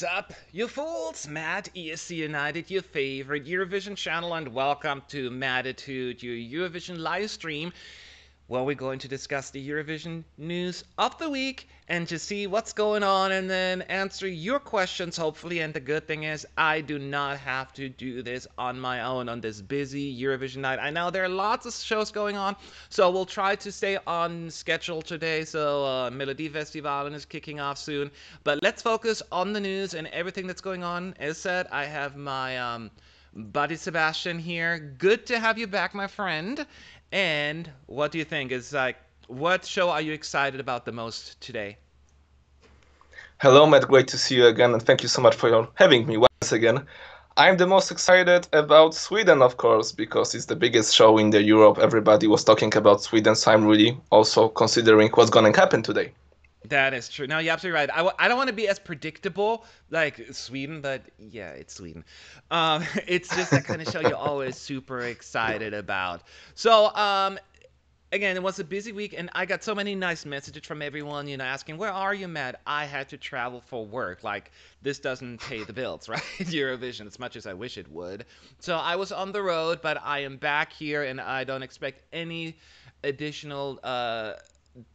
up, you fools? Matt, ESC United, your favorite Eurovision channel, and welcome to Mattitude, your Eurovision live stream, where we're going to discuss the Eurovision news of the week and to see what's going on and then answer your questions, hopefully. And the good thing is, I do not have to do this on my own on this busy Eurovision night. I know there are lots of shows going on, so we'll try to stay on schedule today. So, Melodifestivalen is kicking off soon. But let's focus on the news and everything that's going on. As said, I have my buddy Sebastian here. Good to have you back, my friend. And what do you think? What show are you excited about the most today? Hello, Matt. Great to see you again, and thank you so much for having me once again. I'm the most excited about Sweden, of course, because it's the biggest show in the Europe. Everybody was talking about Sweden, so I'm really also considering what's going to happen today. That is true. No, you're absolutely right. I don't want to be as predictable like Sweden, but yeah, it's Sweden. It's just that kind of show you're always super excited about. So, again, it was a busy week, and I got so many nice messages from everyone, asking, "Where are you, Matt?" I had to travel for work. Like, this doesn't pay the bills, right? Eurovision, as much as I wish it would. So I was on the road, but I am back here, and I don't expect any additional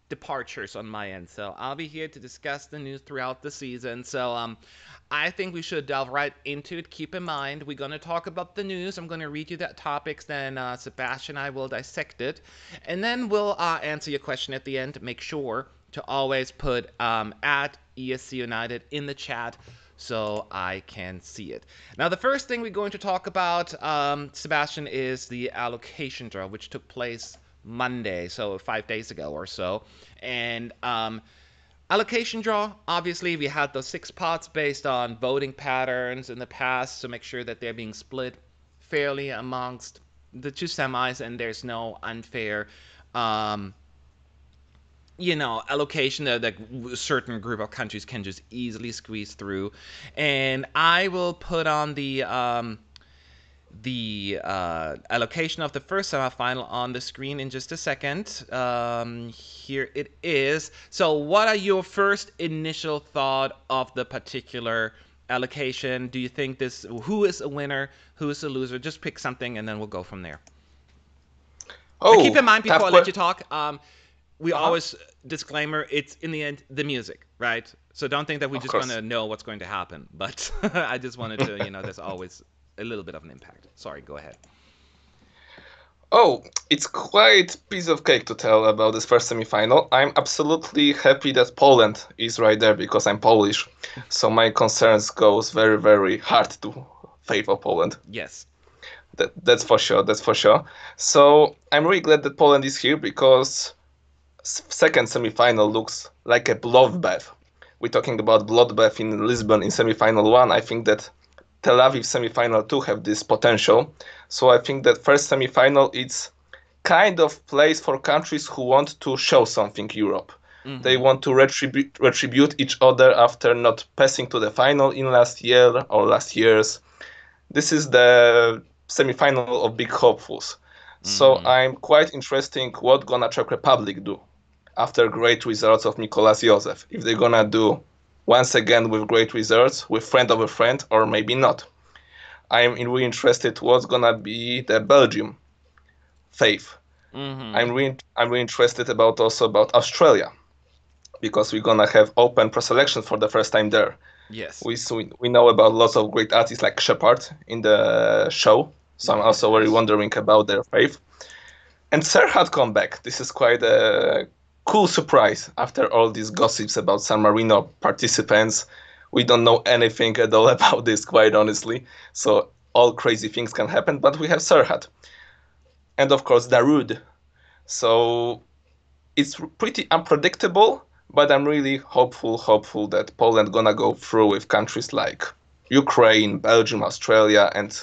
departures on my end. So I'll be here to discuss the news throughout the season. So I think we should delve right into it. Keep in mind, we're going to talk about the news. I'm going to read you the topics, then Sebastian and I will dissect it. And then we'll answer your question at the end. Make sure to always put at ESC United in the chat so I can see it. Now, the first thing we're going to talk about, Sebastian, is the allocation draw, which took place Monday, so 5 days ago or so. And allocation draw, obviously, we had those 6 pots based on voting patterns in the past to make sure that they're being split fairly amongst the 2 semis and there's no unfair allocation that a certain group of countries can just easily squeeze through. And I will put on the allocation of the first semifinal on the screen in just a second. Here it is. So what are your first initial thought of the particular allocation? Do you think who is a winner, who is a loser? Just pick something and then we'll go from there. But keep in mind before I let you talk, we always disclaimer, it's in the end the music, right? So don't think that we're just going to know what's going to happen. But I just wanted to, there's always a little bit of an impact. Sorry, go ahead. Oh, it's quite a piece of cake to tell about this first semifinal. I'm absolutely happy that Poland is right there because I'm Polish. So my concerns goes very, very hard to favor Poland. Yes. That's for sure. That's for sure. So I'm really glad that Poland is here because second semifinal looks like a bloodbath. We're talking about bloodbath in Lisbon in semifinal 1. I think that Tel Aviv semifinal 2 have this potential. So I think that first semifinal it's kind of place for countries who want to show something Europe. Mm-hmm. They want to retribute each other after not passing to the final in last year or last years. This is the semifinal of big hopefuls. Mm-hmm. So I'm quite interested what gonna Czech Republic do after great results of Mikolas Josef. If they're gonna do once again with great results, with friend of a friend, or maybe not. I'm really interested what's gonna be the Belgium faith. Mm-hmm. I'm really interested about Australia because we're gonna have open pre-selection for the first time there. Yes. We know about lots of great artists like Shepard in the show, so I'm also very wondering about their faith. And Serhat come back. This is quite a cool surprise after all these gossips about San Marino participants. We don't know anything at all about this, quite honestly. So all crazy things can happen, but we have Serhat. And of course, Darude. So it's pretty unpredictable, but I'm really hopeful that Poland gonna go through with countries like Ukraine, Belgium, Australia, and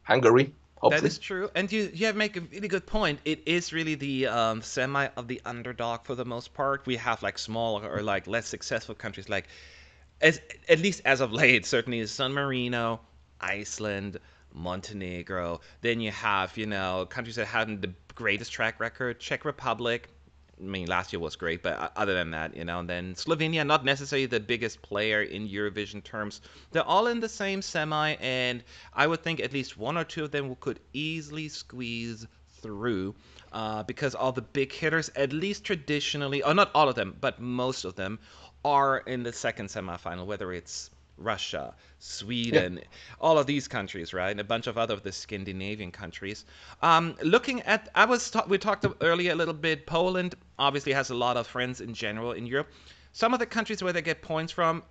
Hungary. Hopefully. That is true, and you make a really good point. It is really the semi of the underdog for the most part. We have like smaller or like less successful countries, like at least as of late, certainly San Marino, Iceland, Montenegro. Then you have countries that haven't the greatest track record: Czech Republic, I mean, last year was great, but other than that, and then Slovenia, not necessarily the biggest player in Eurovision terms. They're all in the same semi, and I would think at least one or two of them could easily squeeze through. Because all the big hitters, at least traditionally, or not all of them, but most of them, are in the second semifinal, whether it's Russia, Yeah. Sweden, all of these countries, right? And a bunch of other of the Scandinavian countries. Looking at, we talked earlier a little bit. Poland obviously has a lot of friends in general in Europe. Some of the countries where they get points from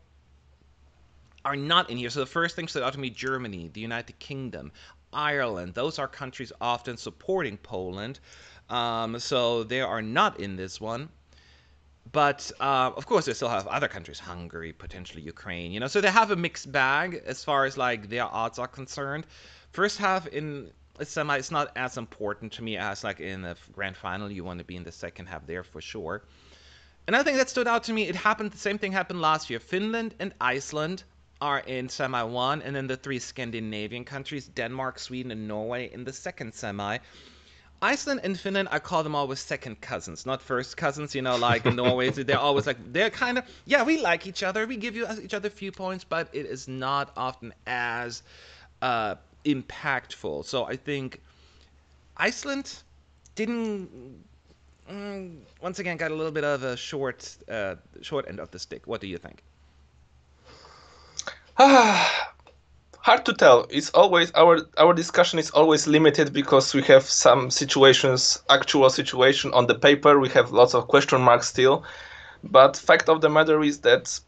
are not in here. So the first thing stood out to me: Germany, the United Kingdom, Ireland. Those are countries often supporting Poland. So they are not in this one. But of course, they still have other countries, Hungary, potentially Ukraine. So they have a mixed bag as far as like their odds are concerned. First half in a semi, it's not as important to me as like in the grand final. You want to be in the second half there for sure. Another thing that stood out to me, the same thing happened last year. Finland and Iceland are in semi one, and then the three Scandinavian countries, Denmark, Sweden, and Norway, in the second semi. Iceland and Finland, I call them always second cousins, not first cousins. Like in Norway, they're always like, they're kind of, yeah, we like each other, we give each other a few points, but it is not often as impactful. So I think Iceland didn't, once again, got a little bit of a short end of the stick. What do you think? Hard to tell. It's always our discussion is always limited because we have some situations, actual situation on the paper. We have lots of question marks still, but fact of the matter is that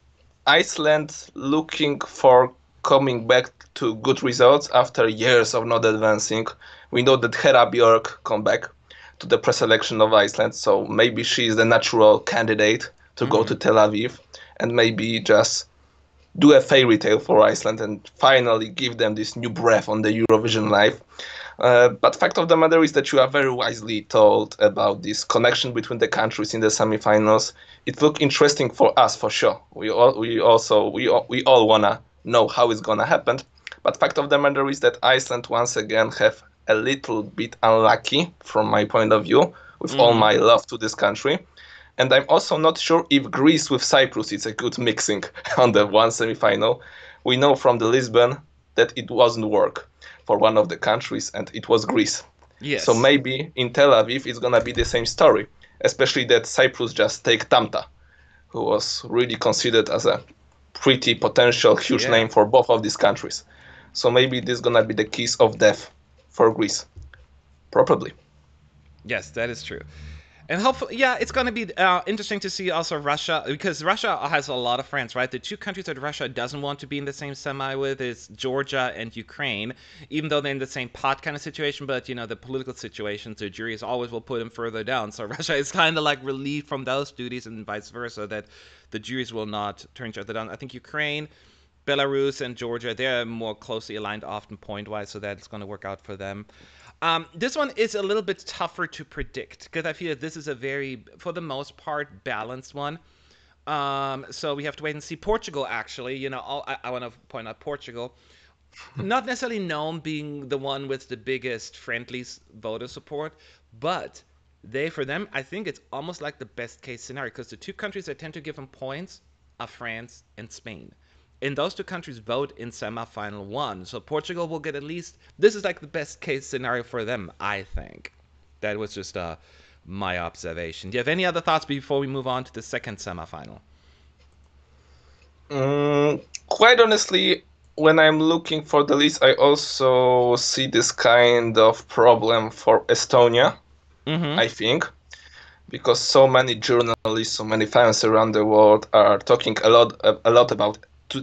Iceland looking for coming back to good results after years of not advancing. We know that Hera Björk come back to the preselection of Iceland, so maybe she is the natural candidate to go to Tel Aviv and maybe just do a fairy tale for Iceland and finally give them this new breath on the Eurovision life. But fact of the matter is that you are very wisely told about this connection between the countries in the semifinals. It looked interesting for us for sure. We all wanna know how it's gonna happen. But fact of the matter is that Iceland once again have a little bit unlucky from my point of view, with all my love to this country. And I'm also not sure if Greece with Cyprus is a good mixing on the one semifinal. We know from the Lisbon that it wasn't work for one of the countries, and it was Greece. Yes. So maybe in Tel Aviv it's gonna be the same story, especially that Cyprus just take Tamta, who was really considered as a pretty potential huge name for both of these countries. So maybe this is gonna be the kiss of death for Greece, probably. Yes, that is true. And hopefully, yeah, it's going to be interesting to see also Russia, because Russia has a lot of friends, right? The two countries that Russia doesn't want to be in the same semi with is Georgia and Ukraine, even though they're in the same pot kind of situation. But, the political situations, the juries always will put them further down. So Russia is kind of like relieved from those duties and vice versa, that the juries will not turn each other down. I think Ukraine, Belarus, and Georgia, they're more closely aligned often point-wise, so that's going to work out for them. This one is a little bit tougher to predict because I feel that this is a very, for the most part, balanced one. So we have to wait and see. Portugal, actually, I want to point out Portugal, not necessarily known being the one with the biggest friendly voter support, but for them, I think it's almost like the best case scenario because the two countries that tend to give them points are France and Spain. And those two countries vote in semifinal one. So Portugal will get at least, this is like the best case scenario for them, I think. That was just my observation. Do you have any other thoughts before we move on to the second semifinal? Quite honestly, when I'm looking for the list, I also see this kind of problem for Estonia, I think, because so many journalists, so many fans around the world are talking a lot about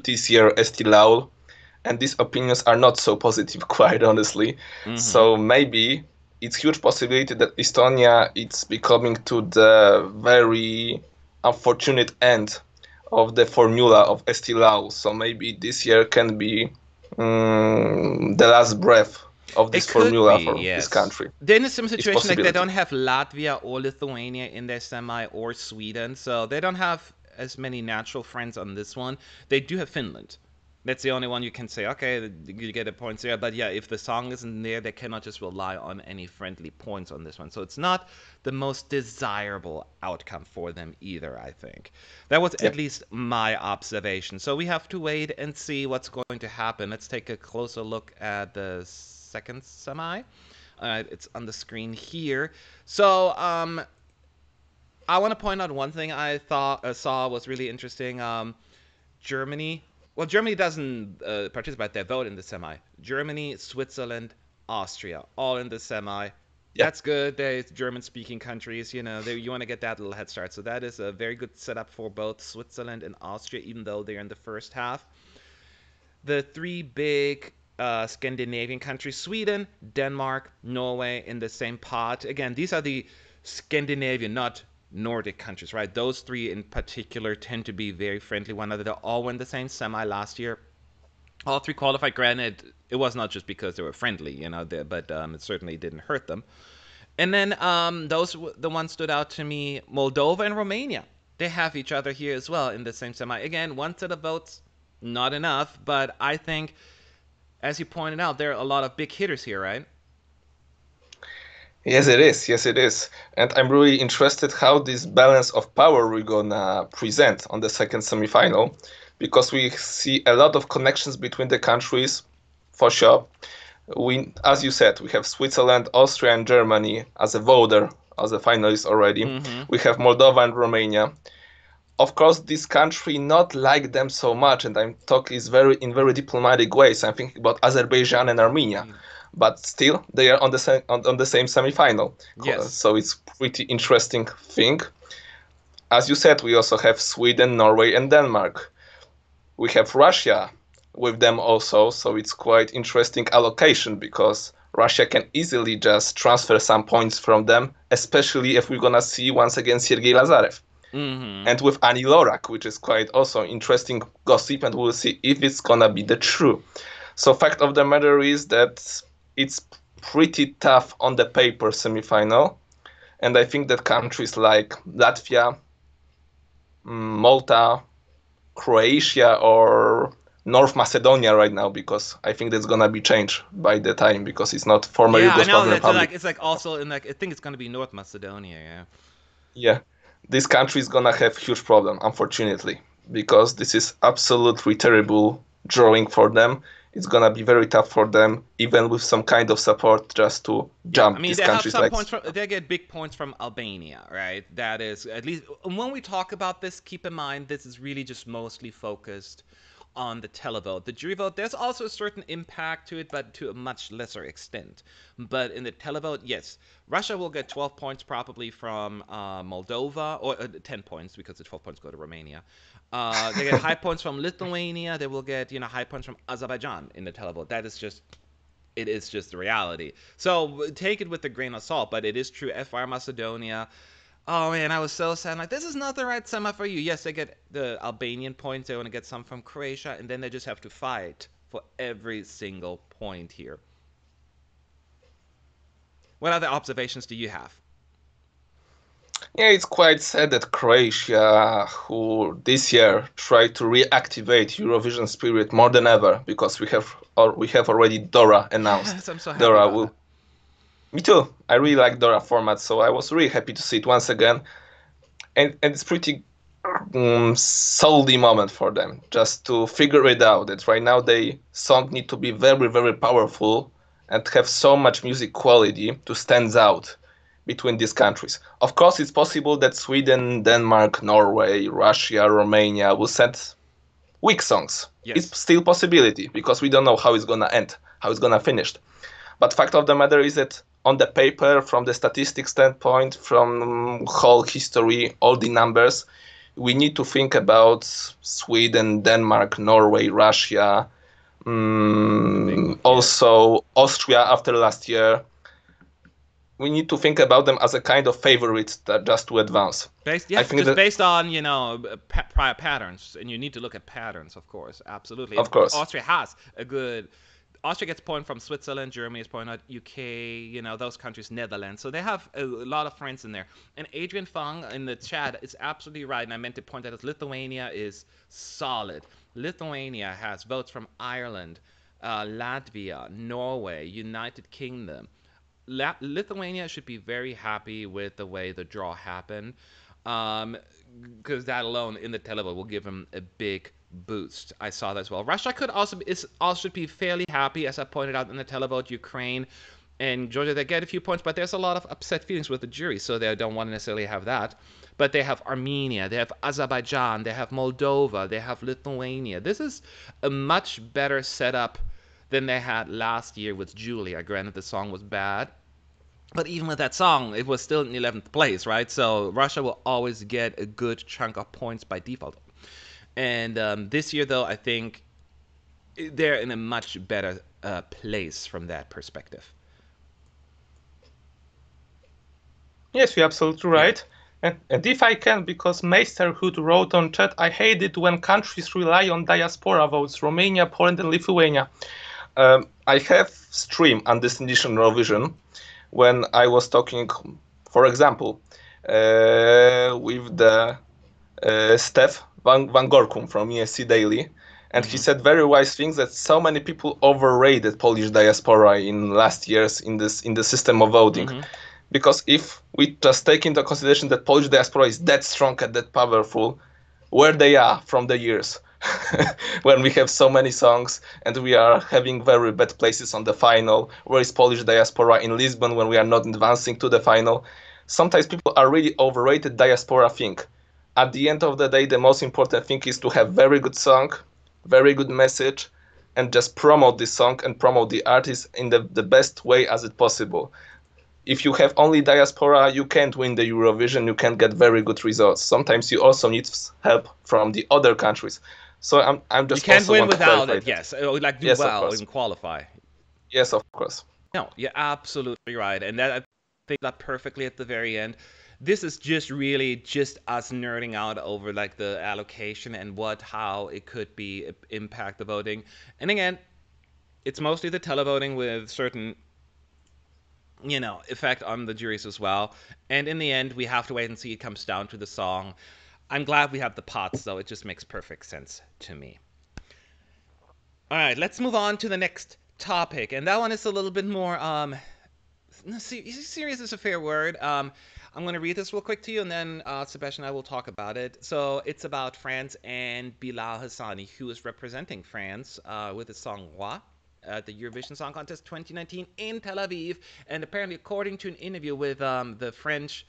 this year Esti Laul, and these opinions are not so positive, quite honestly. So maybe it's huge possibility that Estonia is becoming to the very unfortunate end of the formula of Esti Laul. So maybe this year can be the last breath of this formula for this country. They're in a similar situation, like they don't have Latvia or Lithuania in their semi, or Sweden, so they don't have as many natural friends on this one. They do have Finland. That's the only one you can say, okay, you get a point there. But yeah, if the song isn't there, they cannot just rely on any friendly points on this one. So it's not the most desirable outcome for them either, I think. That was Yeah. at least my observation. So we have to wait and see what's going to happen. Let's take a closer look at the second semi. It's on the screen here. So I want to point out one thing I thought saw was really interesting. Germany. Well, Germany doesn't participate. They vote in the semi. Germany, Switzerland, Austria, all in the semi. Yeah. That's good. They're German-speaking countries. You want to get that little head start. So that is a very good setup for both Switzerland and Austria, even though they're in the first half. The three big Scandinavian countries: Sweden, Denmark, Norway, in the same pot. Again, these are the Scandinavian, not Nordic countries, right? Those three in particular tend to be very friendly one another. They all won the same semi last year. All three qualified. Granted, it was not just because they were friendly, but it certainly didn't hurt them. And then the ones stood out to me: Moldova and Romania. They have each other here as well in the same semi. Again, one set of votes, not enough, but I think, as you pointed out, there are a lot of big hitters here, right? Yes, it is. Yes, it is. And I'm really interested how this balance of power we're gonna present on the second semifinal, because we see a lot of connections between the countries, for sure. As you said, we have Switzerland, Austria, and Germany as a voter, as a finalist already. Mm-hmm. We have Moldova and Romania. Of course, this country not like them so much, and I'm talking is very in very diplomatic ways. I'm thinking about Azerbaijan and Armenia, but still they are on the same semifinal. Yes. So it's pretty interesting thing. As you said, we also have Sweden, Norway, and Denmark. We have Russia with them also, so it's quite interesting allocation because Russia can easily just transfer some points from them, especially if we're gonna see once again Sergei Lazarev. Mm-hmm. And with Annie Lorak, which is quite also interesting gossip, and we'll see if it's gonna be the true. So fact of the matter is that it's pretty tough on the paper semifinal, and I think that countries like Latvia, Malta, Croatia, or North Macedonia right now, because I think that's gonna be changed by the time because it's not former Yeah, I know. Yugoslavian That's Republic. it's like also in like I think it's gonna be North Macedonia. Yeah. Yeah, this country is gonna have huge problem, unfortunately, because this is absolutely terrible drawing for them. It's gonna be very tough for them, even with some kind of support, just to Yeah, I jump mean these they have countries some like. points from they get big points from Albania, right? That is at least when we talk about this, keep in mind this is really just mostly focused on the televote. The jury vote, there's also a certain impact to it, but to a much lesser extent. But in the televote, yes, Russia will get 12 points probably from Moldova, or 10 points because the 12 points go to Romania. They get high points from Lithuania. They will get high points from Azerbaijan in the televote. That is just it is just the reality. So take it with a grain of salt, but it is true. FR Macedonia. Oh man, I was so sad. Like, this is not the right semi for you. Yes, they get the Albanian points. They want to get some from Croatia, and then they just have to fight for every single point here. What other observations do you have? Yeah, it's quite sad that Croatia, who this year tried to reactivate Eurovision spirit more than ever, because we have already Dora announced. Yes, I'm so happy Dora about will. that. Me too. I really like Dora format, so I was really happy to see it once again, and it's pretty solely moment for them just to figure it out that right now they song need to be very very powerful and have so much music quality to stand out between these countries. Of course it's possible that Sweden, Denmark, Norway, Russia, Romania will send weak songs. Yes. It's still possibility because we don't know how it's gonna end, how it's gonna finish. But fact of the matter is that on the paper, from the statistics standpoint, from whole history, all the numbers, we need to think about Sweden, Denmark, Norway, Russia, Yes. also Austria after last year. We need to think about them as a kind of favorites that just to advance. I think Just that, based on prior patterns, and you need to look at patterns, of course, absolutely. of course, Austria has a good. Austria gets point from Switzerland, Germany is point at UK, those countries, Netherlands. So they have a lot of friends in there. And Adrian Fung in the chat is absolutely right, and I meant to point out that Lithuania is solid. Lithuania has votes from Ireland, Latvia, Norway, United Kingdom. Lithuania should be very happy with the way the draw happened, um, because that alone in the televote will give them a big boost. I saw that as well. Russia could also should be fairly happy, as I pointed out in the televote. Ukraine and Georgia, they get a few points, but there's a lot of upset feelings with the jury, so they don't want to necessarily have that. But they have Armenia, they have Azerbaijan, they have Moldova, they have Lithuania. This is a much better setup than they had last year with Julia. Granted, the song was bad, but even with that song, it was still in 11th place, right? So Russia will always get a good chunk of points by default. And this year, though, I think they're in a much better place from that perspective. Yes, you're absolutely Yeah. right. And if I can, because Meisterhood wrote on chat, I hate it when countries rely on diaspora votes, Romania, Poland, and Lithuania. I have stream on this edition Eurovision when I was talking, for example, with the Steph Van Gorkum from ESC Daily, and he said very wise things that so many people overrated Polish diaspora in last years in the system of voting. Because if we just take into consideration that Polish diaspora is that strong and that powerful, where they are from the years when we have so many songs and we are having very bad places on the final, where is Polish diaspora in Lisbon when we are not advancing to the final? Sometimes people are really overrated diaspora thing. At the end of the day, the most important thing is to have very good song, very good message, and just promote this song and promote the artist in the best way as it possible. If you have only diaspora, you can't win the Eurovision, you can't get very good results. Sometimes you also need help from the other countries. So I'm You just can't also win want to without clarify it, that. yes. Like do Yes, of well course. and qualify. Yes, of course. No, you're absolutely right. And that I think that perfectly at the very end. This is just really just us nerding out over like the allocation and how it could be impact the voting. And again, it's mostly the televoting with certain effect on the juries as well. And in the end, we have to wait and see. It comes down to the song. I'm glad we have the pots, though. It just makes perfect sense to me. All right, let's move on to the next topic, and that one is a little bit more serious is a fair word. I'm going to read this real quick to you, and then Sebastian and I will talk about it. So it's about France and Bilal Hassani, who is representing France with the song "Roi" at the Eurovision Song Contest 2019 in Tel Aviv. And apparently, according to an interview with the French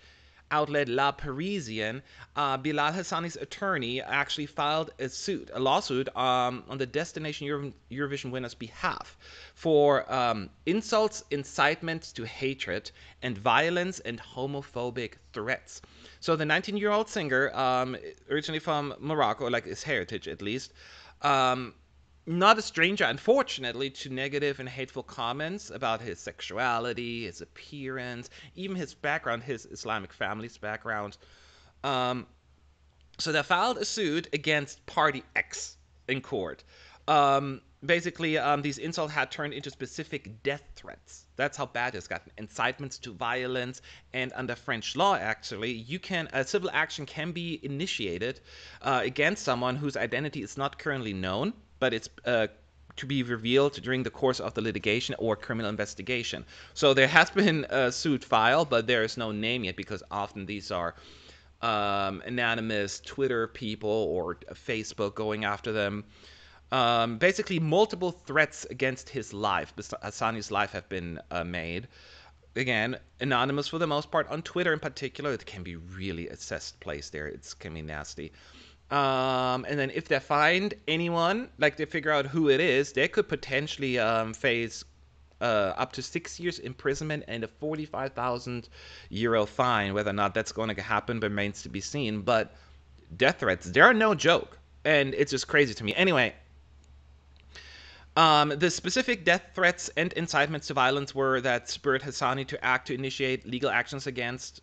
outlet La Parisienne, Bilal Hassani's attorney actually filed a lawsuit on the Destination Eurovision winner's behalf for insults, incitements to hatred, and violence and homophobic threats. So the 19-year-old singer, originally from Morocco, like his heritage at least, not a stranger, unfortunately, to negative and hateful comments about his sexuality, his appearance, even his background, his Islamic family's background. Um, so they filed a suit against Party X in court. Basically, these insults had turned into specific death threats. That's how bad it's gotten. Incitements to violence, and under French law, actually, a civil action can be initiated against someone whose identity is not currently known, but it's to be revealed during the course of the litigation or criminal investigation. So there has been a suit filed, but there is no name yet because often these are anonymous Twitter people or Facebook going after them. Basically, multiple threats against his life, Hassani's life, have been made. Again, anonymous for the most part. On Twitter in particular, it can be really a cesspool there. It can be nasty. And then if they find anyone, like they figure out who it is, they could potentially face up to 6 years imprisonment and a 45,000 euro fine. Whether or not that's going to happen remains to be seen. But death threats, they're no joke. And it's just crazy to me. Anyway, the specific death threats and incitements to violence were that spurred Hassani to act to initiate legal actions against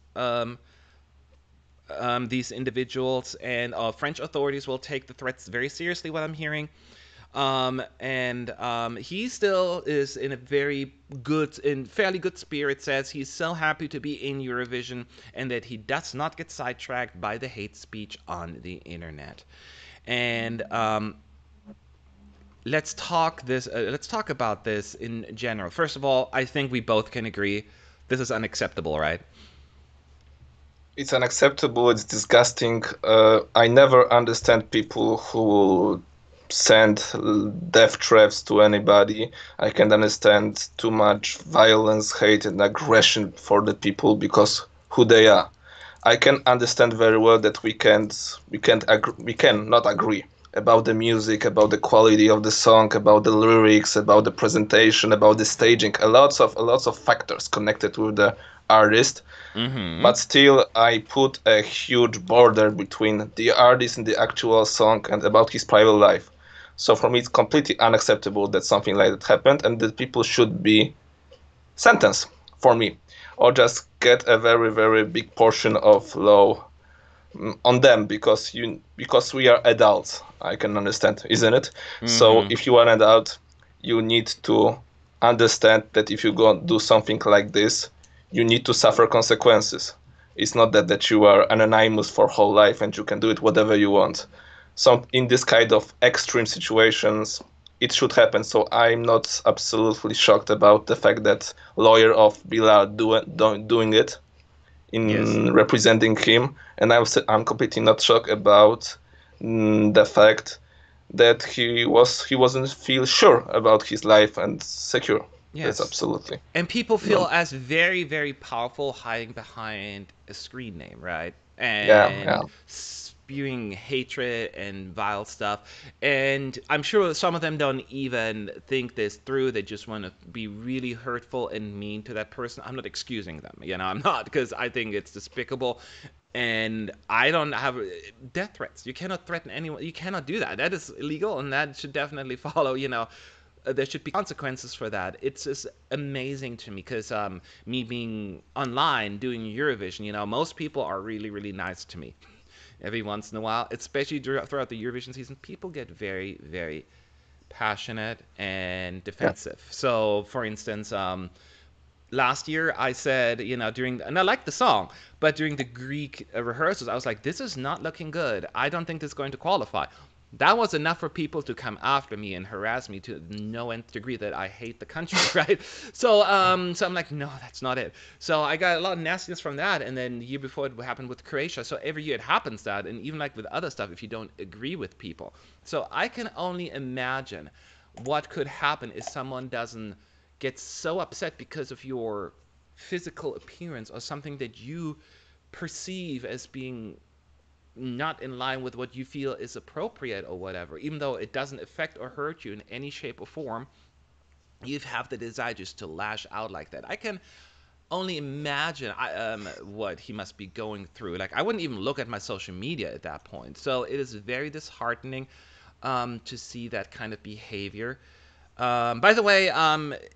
these individuals, and French authorities will take the threats very seriously, what I'm hearing. He still is in a fairly good spirit, says he's so happy to be in Eurovision and that he does not get sidetracked by the hate speech on the internet. And let's talk about this in general. First of all, I think we both can agree this is unacceptable, right? It's unacceptable. It's disgusting. I never understand people who send death threats to anybody. I can't understand too much violence, hate, and aggression for the people because who they are. I can understand very well that we can not agree about the music, about the quality of the song, about the lyrics, about the presentation, about the staging. A lots of factors connected with the artist, Mm-hmm. but still I put a huge border between the artist and the actual song and about his private life. So for me, it's completely unacceptable that something like that happened and that people should be sentenced for me, or just get a very very big portion of law on them because we are adults. I can understand, isn't it? So Mm-hmm. if you are an adult, you need to understand that if you go do something like this, you need to suffer consequences. It's not that you are anonymous for whole life and you can do it whatever you want. So in this kind of extreme situations, it should happen. So I'm not absolutely shocked about the fact that lawyer of Bilal doing it Yes. in representing him, and I'm completely not shocked about the fact that he wasn't feel sure about his life and secure. That's Yes. absolutely And people feel no. as very, very powerful hiding behind a screen name, right? Yeah, yeah. And spewing hatred and vile stuff. And I'm sure some of them don't even think this through. They just want to be really hurtful and mean to that person. I'm not excusing them, I'm not, because I think it's despicable. And I don't have death threats. You cannot threaten anyone. You cannot do that. That is illegal, and that should definitely follow, there should be consequences for that. It's just amazing to me because me being online doing Eurovision, most people are really, really nice to me. Every once in a while, especially throughout the Eurovision season, people get very, very passionate and Yeah. defensive. So, for instance, last year I said, and I liked the song, but during the Greek rehearsals, I was like, this is not looking good. I don't think this is going to qualify. That was enough for people to come after me and harass me to no nth degree that I hate the country, right? So I'm like, no, that's not it. So I got a lot of nastiness from that, and then the year before it happened with Croatia. So every year it happens that, and even like with other stuff, if you don't agree with people. So I can only imagine what could happen if someone doesn't get so upset because of your physical appearance or something that you perceive as being not in line with what you feel is appropriate or whatever, even though it doesn't affect or hurt you in any shape or form, you have the desire just to lash out like that. I can only imagine what he must be going through. Like, I wouldn't even look at my social media at that point. So it is very disheartening to see that kind of behavior. By the way,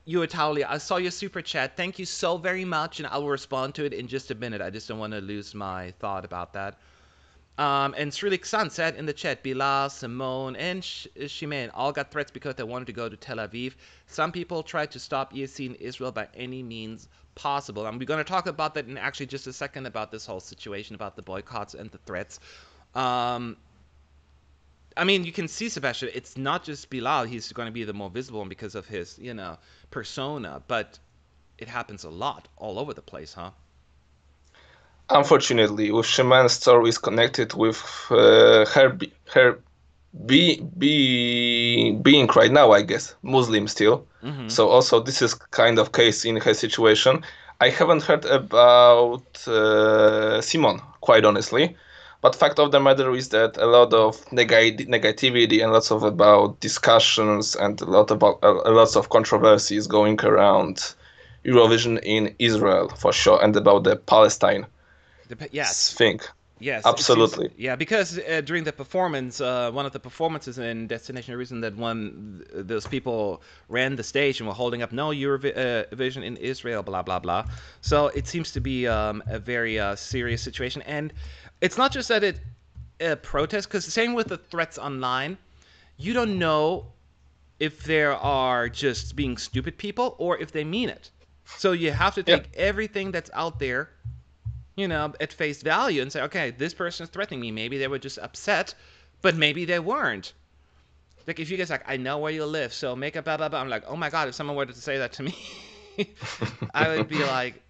you Italia, I saw your super chat. Thank you so very much, and I will respond to it in just a minute. I just don't want to lose my thought about that. And Srilik San said in the chat, Bilal, Simone, and Shimane all got threats because they wanted to go to Tel Aviv. Some people tried to stop ESC in Israel by any means possible. And we're going to talk about that in actually just a second about this whole situation, about the boycotts and the threats. Um, I mean, you can see Sebastian. It's not just Bilal. He's going to be the more visible one because of his, persona. But it happens a lot all over the place, huh? Unfortunately, with Shiman's story is connected with her being right now, I guess, Muslim still. Mm-hmm. So also this is kind of case in her situation. I haven't heard about Simon, quite honestly. But fact of the matter is that a lot of negativity and lots of about discussions and lots of controversies going around Eurovision in Israel for sure and about the Palestine Yes, thing. yes, it seems. Absolutely. Yeah, because during the performance, one of the performances in Destination Reason, that those people ran the stage and were holding up "No Eurovision in Israel," blah blah blah. So it seems to be a very serious situation, and it's not just that it protest, because the same with the threats online, you don't know if there are just being stupid people or if they mean it. So you have to Yeah. take everything that's out there, at face value and say, okay, this person is threatening me. Maybe they were just upset, but maybe they weren't. Like if you guys like, I know where you live, so make a blah blah blah. I'm like, oh my god, if someone were to say that to me, I would be like,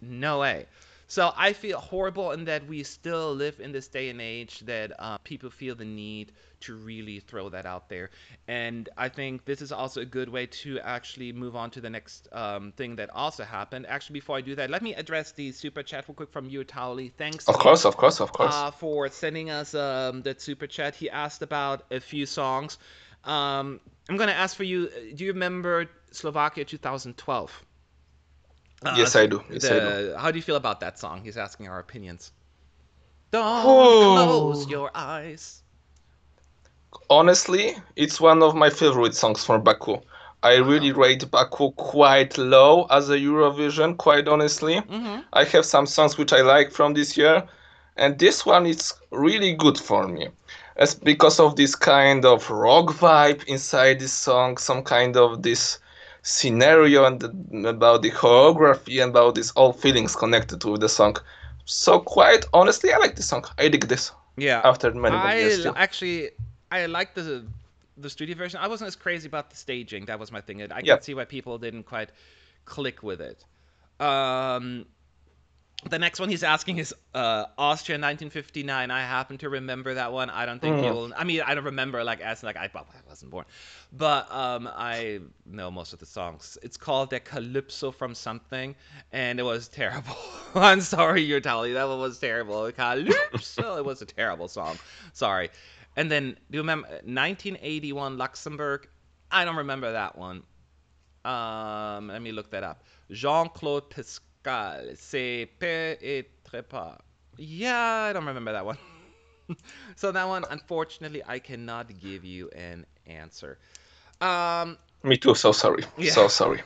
no way. So I feel horrible in that we still live in this day and age that people feel the need to really throw that out there. And I think this is also a good way to actually move on to the next thing that also happened. Actually, before I do that, let me address the super chat real quick from you, Tauli. Thanks Of again course, of course, of course. for sending us that super chat. He asked about a few songs. I'm going to ask for you, do you remember Slovakia 2012? Yes, I do. Yes, I do. How do you feel about that song? He's asking our opinions. Don't close Oh, your eyes. honestly, it's one of my favorite songs from Baku. I really Wow. rate Baku quite low as a Eurovision, quite honestly. Mm-hmm. I have some songs which I like from this year, and this one is really good for me. It's because of this kind of rock vibe inside this song, some kind of this scenario and about the choreography and about these all feelings connected with the song. So quite honestly, I like this song. I dig this Yeah, after many many years I still. actually I like the studio version. I wasn't as crazy about the staging. That was my thing. I Yeah. could see why people didn't quite click with it. Um, the next one he's asking is Austria 1959. I happen to remember that one. I don't think Mm. you'll. I mean, I don't remember like as like well, I wasn't born, but I know most of the songs. It's called the Calypso from something, and it was terrible. I'm sorry, you're telling that one was terrible. Calypso. It was a terrible song. Sorry. And then do you remember 1981 Luxembourg? I don't remember that one. Let me look that up. Jean-Claude Pascal, c'est peu et très pas. Yeah, I don't remember that one. So that one, unfortunately, I cannot give you an answer. Um, Me too. So sorry. yeah. So sorry.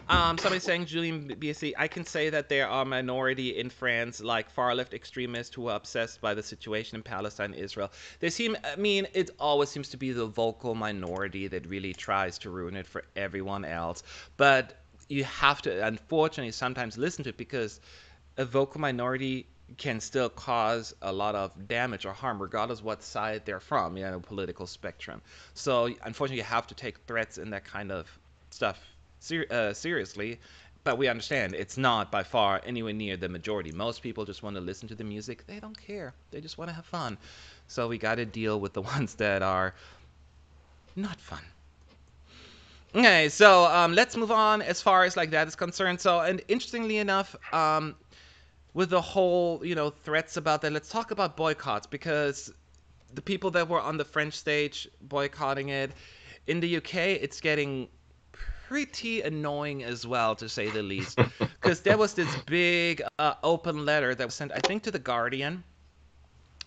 Somebody saying Julian BSC, I can say that there are minority in France, like far left extremists who are obsessed by the situation in Palestine and Israel. They seem, I mean, it always seems to be the vocal minority that really tries to ruin it for everyone else. But you have to, unfortunately, sometimes listen to it because a vocal minority can still cause a lot of damage or harm, regardless what side they're from, political spectrum. So unfortunately, you have to take threats and that kind of stuff seriously. But we understand it's not by far anywhere near the majority. Most people just want to listen to the music. They don't care. They just want to have fun. So we got to deal with the ones that are not fun. Okay, so let's move on as far as like that is concerned. So, and interestingly enough, with the whole, threats about that, let's talk about boycotts because the people that were on the French stage boycotting it, in the UK, it's getting pretty annoying as well, to say the least. Because there was this big open letter that was sent, I think, to The Guardian,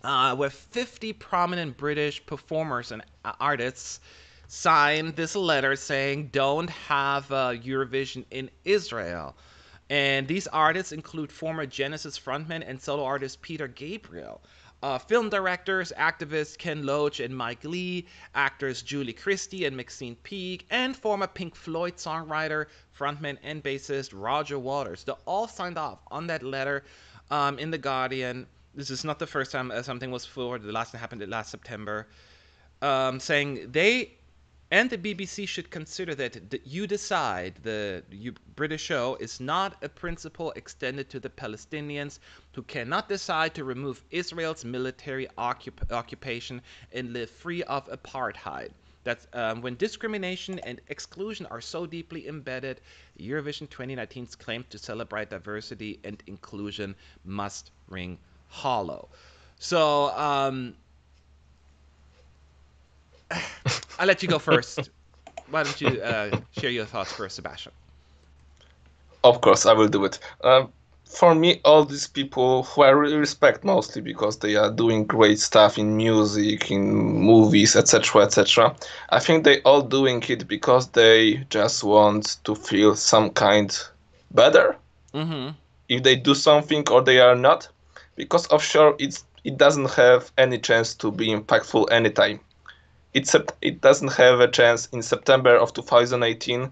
where 50 prominent British performers and artists signed this letter saying, don't have Eurovision in Israel. And these artists include former Genesis frontman and solo artist Peter Gabriel, film directors, activists Ken Loach and Mike Lee, actors Julie Christie and Maxine Peake, and former Pink Floyd songwriter, frontman, and bassist Roger Waters. They all signed off on that letter in The Guardian. This is not the first time something was forwarded. The last time happened last September, saying they and the BBC should consider that You Decide, the British show, is not a principle extended to the Palestinians who cannot decide to remove Israel's military occupation and live free of apartheid. That's when discrimination and exclusion are so deeply embedded, Eurovision 2019's claim to celebrate diversity and inclusion must ring hollow. So, I'll let you go first. Why don't you share your thoughts first, Sebastian? Of course, I will do it. For me, all these people who I really respect mostly because they are doing great stuff in music, in movies, etc., etc. I think they all doing it because they just want to feel some kind better Mm-hmm. if they do something or they are not, because offshore it doesn't have any chance to be impactful anytime. It doesn't have a chance in September of 2018.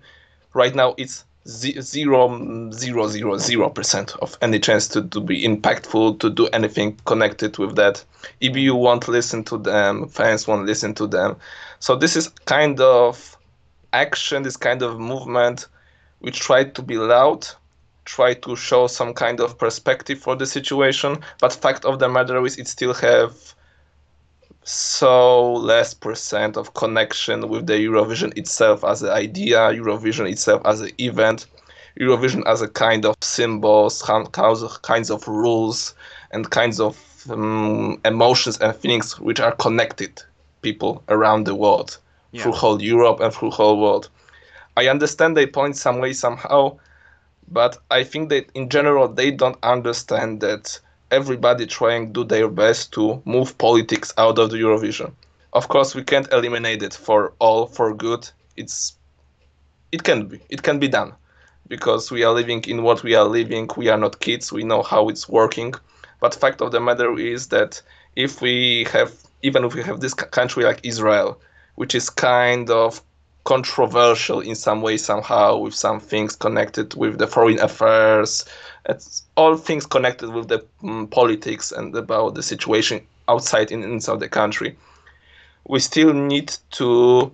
Right now, it's 0.000% of any chance to be impactful, to do anything connected with that. EBU won't listen to them, fans won't listen to them. So this is kind of action, this kind of movement which tried to be loud, try to show some kind of perspective for the situation, but fact of the matter is it still have so less percent of connection with the Eurovision itself as an idea, Eurovision itself as an event, Eurovision as a kind of symbols, kinds of rules, and kinds of emotions and feelings which are connected people around the world, through Yeah. whole Europe and through whole world. I understand they point some way somehow, but I think that in general they don't understand that everybody trying to do their best to move politics out of the Eurovision. Of course, we can't eliminate it for all for good. It can be done because we are living in what we are living. We are not kids. We know how it's working. But fact of the matter is that if we have even if we have this country like Israel, which is kind of controversial in some way somehow with some things connected with the foreign affairs, it's all things connected with the politics and about the situation outside and inside the country. We still need to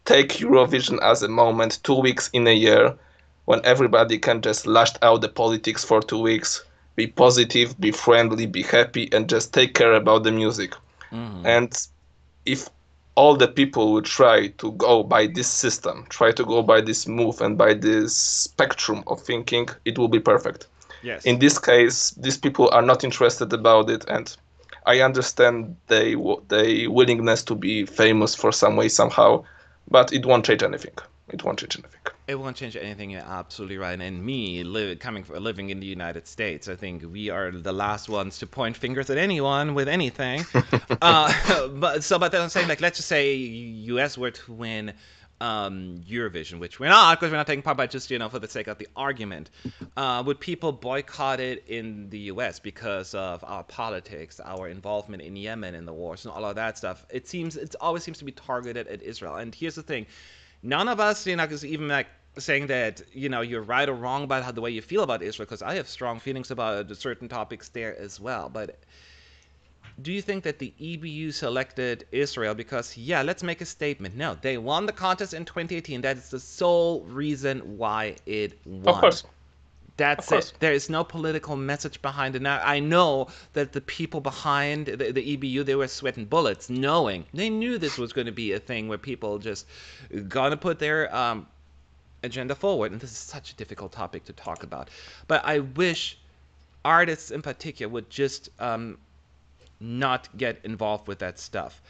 take Eurovision as a moment, 2 weeks in a year, when everybody can just lash out the politics for 2 weeks, be positive, be friendly, be happy, and just take care about the music. Hmm. And if all the people would try to go by this system, try to go by this move and by this spectrum of thinking, it will be perfect. In Yes. this case, these people are not interested about it, and I understand they willingness to be famous for some way somehow, but it won't change anything. It won't change anything. It won't change anything. You're absolutely right. And me, living in the United States, I think we are the last ones to point fingers at anyone with anything. But then I'm saying, like, let's just say U.S. were to win Eurovision, which we're not, because we're not taking part, but just for the sake of the argument, would people boycott it in the U.S. because of our politics, our involvement in Yemen and the wars and all of that stuff? It always seems to be targeted at Israel. And here's the thing: none of us, is even like saying that you're right or wrong about how the way you feel about Israel, because I have strong feelings about certain topics there as well. But do you think that the EBU selected Israel because, yeah, let's make a statement? No, they won the contest in 2018. That is the sole reason why it Of won. course, of That's course. it. There is no political message behind it. Now, I know that the people behind the EBU, they were sweating bullets, knowing they knew this was going to be a thing where people just gonna put their agenda forward. And this is such a difficult topic to talk about. But I wish artists in particular would just not get involved with that stuff.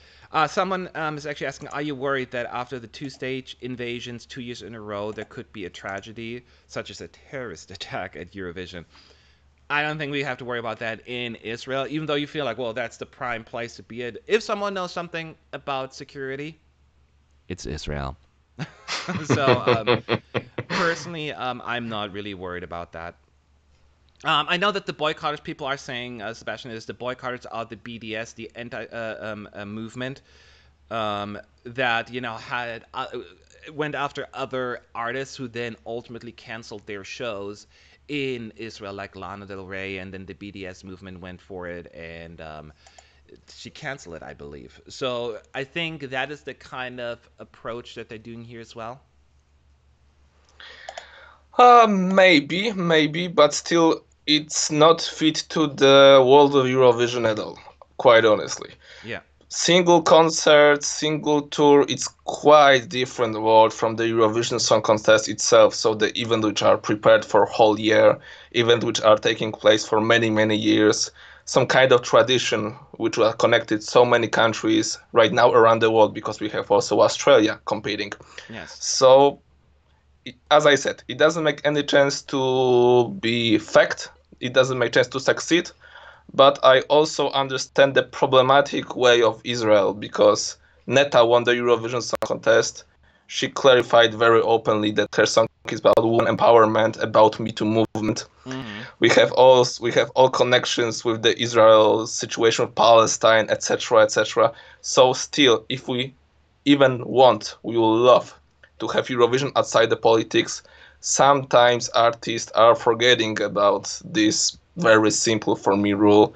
Someone is actually asking, are you worried that after the two-stage invasions 2 years in a row, there could be a tragedy, such as a terrorist attack at Eurovision? I don't think we have to worry about that in Israel, even though you feel like, well, that's the prime place to be it. If someone knows something about security, it's Israel. So, personally, I'm not really worried about that. I know that the boycotters people are saying, Sebastian, is the boycotters are the BDS, the anti movement that had went after other artists who then ultimately canceled their shows in Israel, like Lana Del Rey, and then the BDS movement went for it, and she canceled it, I believe. So I think that is the kind of approach that they're doing here as well. Maybe, but still, it's not fit to the world of Eurovision at all. Quite honestly, Yeah. single concert, single tour, it's quite different world from the Eurovision Song Contest itself. So the event which are prepared for whole year, event which are taking place for many years, some kind of tradition which are connected so many countries right now around the world because we have also Australia competing. Yes. So as I said, it doesn't make any chance to be fact. It doesn't make chance to succeed. But I also understand the problematic way of Israel because Neta won the Eurovision Song Contest. She clarified very openly that her song is about women empowerment, about Me Too movement. Mm-hmm. We have all connections with the Israel situation with Palestine, etc., etc. So still, if we even want, we will love to have Eurovision outside the politics. sometimes artists are forgetting about this very simple for me rule,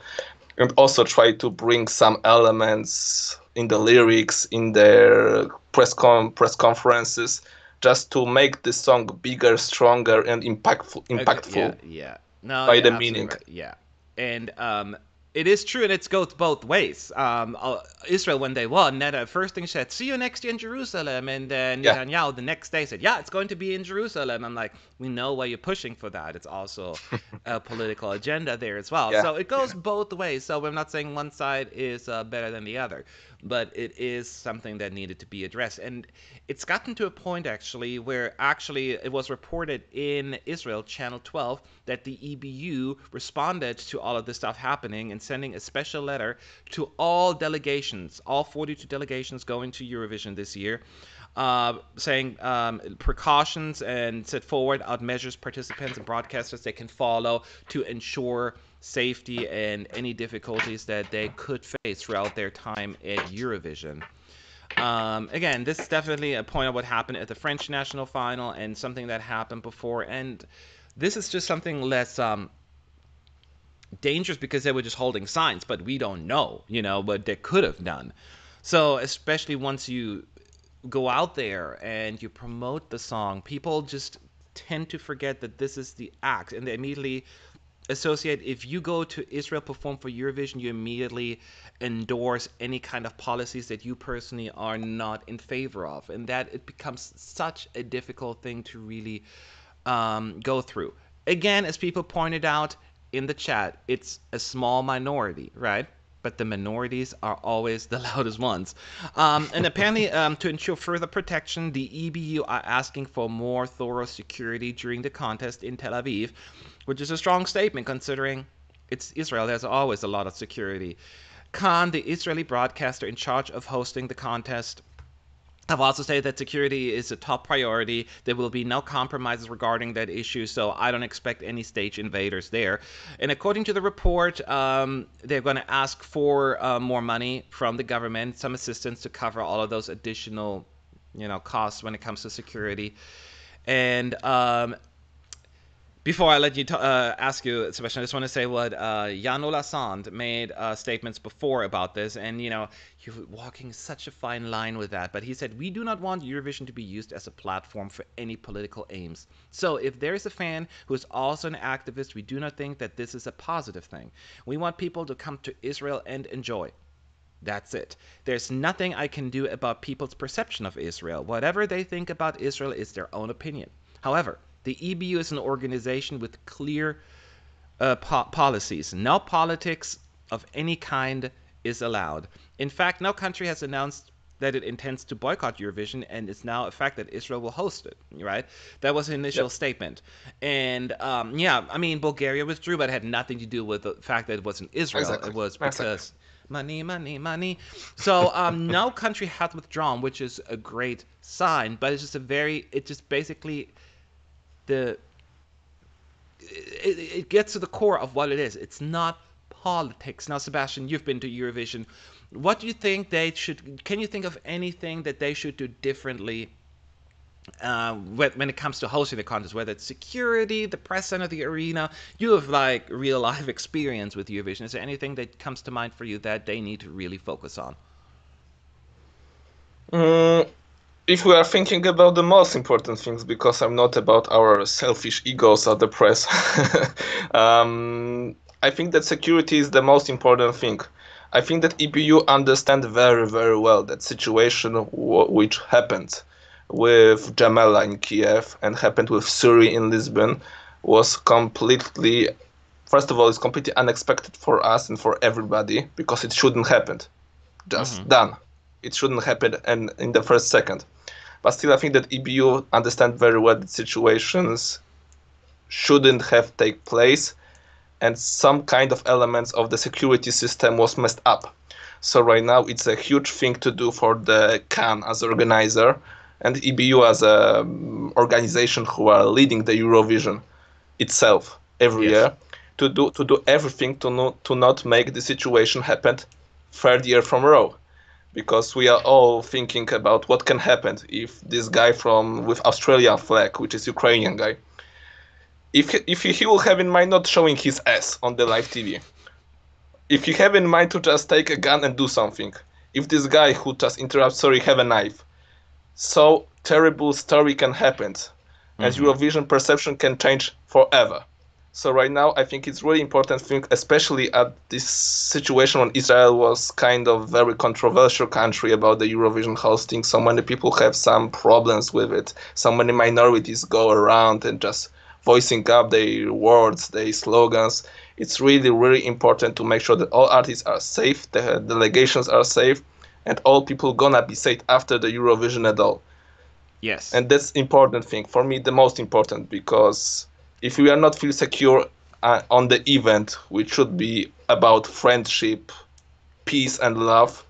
and also try to bring some elements in the lyrics, in their press conferences, just to make the song bigger, stronger, and Okay, yeah, impactful yeah. No, by you're the absolutely meaning. right. Yeah, and it is true, and it goes both ways. Israel, when they won, Netta first thing said, "See you next year in Jerusalem," and then Yeah, Netanyahu the next day said, "Yeah, it's going to be in Jerusalem." I'm like, we know why you're pushing for that. It's also a political agenda there as well. yeah, So it goes yeah. both ways. So we're not saying one side is better than the other, but it is something that needed to be addressed, and it's gotten to a point actually where actually it was reported in Israel, Channel 12, that the EBU responded to all of this stuff happening and sending a special letter to all delegations, all 42 delegations going to Eurovision this year, saying precautions and set forward out measures participants and broadcasters they can follow to ensure safety and any difficulties that they could face throughout their time at Eurovision. Again, this is definitely a point of what happened at the French national final and something that happened before. And this is just something less dangerous because they were just holding signs, but we don't know, what they could have done. So, especially once you go out there and you promote the song, people just tend to forget that this is the act and they immediately associate. If you go to Israel perform for Eurovision, you immediately endorse any kind of policies that you personally are not in favor of, and that it becomes such a difficult thing to really go through. Again, as people pointed out in the chat, it's a small minority, right? But the minorities are always the loudest ones. And apparently, to ensure further protection, the EBU are asking for more thorough security during the contest in Tel Aviv, which is a strong statement considering it's Israel. There's always a lot of security. Khan, the Israeli broadcaster in charge of hosting the contest, have also stated that security is a top priority. There will be no compromises regarding that issue, so I don't expect any stage invaders there. And according to the report, they're going to ask for more money from the government, some assistance to cover all of those additional, costs when it comes to security. And before I let you ask you, Sebastian, I just want to say what Jan Ola Sand made statements before about this, and you're walking such a fine line with that. But he said we do not want Eurovision to be used as a platform for any political aims. So if there is a fan who is also an activist, we do not think that this is a positive thing. We want people to come to Israel and enjoy. That's it. There's nothing I can do about people's perception of Israel. Whatever they think about Israel is their own opinion. However, the EBU is an organization with clear policies. No politics of any kind is allowed. In fact, no country has announced that it intends to boycott Eurovision, and it's now a fact that Israel will host it, right? That was the initial Yep, statement. And yeah, I mean, Bulgaria withdrew, but it had nothing to do with the fact that it wasn't Israel. It exactly, was exactly. because money, money, money. So no country has withdrawn, which is a great sign, but it just basically the it gets to the core of what it is. It's not politics. Now, Sebastian, you've been to Eurovision. What do you think they should? Can you think of anything that they should do differently when it comes to hosting the contest? Whether it's security, the press center, the arena. You have like real life experience with Eurovision. Is there anything that comes to mind for you that they need to really focus on? Mm, if we are thinking about the most important things, because I'm not about our selfish egos at the press, I think that security is the most important thing. I think that EPU understand very, very well that situation which happened with Jamela in Kiev and happened with Suri in Lisbon was completely, first of all, it's completely unexpected for us and for everybody because it shouldn't happen. Just Mm-hmm. done. It shouldn't happen in the first second. But still, I think that EBU understand very well that situations shouldn't have take place, and some kind of elements of the security system was messed up. So right now, it's a huge thing to do for the CAN as organizer and EBU as a organization who are leading the Eurovision itself every Yes. year to do everything to not make the situation happen third year from a row because we are all thinking about what can happen if this guy from with Australian flag, which is Ukrainian guy, if he will have in mind not showing his ass on the live TV, if you have in mind to just take a gun and do something, if this guy who just interrupts, sorry, have a knife, so terrible story can happen, and Eurovision perception can change forever. So right now, I think it's really important thing, especially at this situation when Israel was kind of very controversial country about the Eurovision hosting. So many people have some problems with it. So many minorities go around and just voicing up their words, their slogans. It's really, really important to make sure that all artists are safe, the delegations are safe, and all people gonna be safe after the Eurovision at all. Yes. And that's important thing for me, the most important, because if we are not feel secure on the event, which should be about friendship, peace, and love,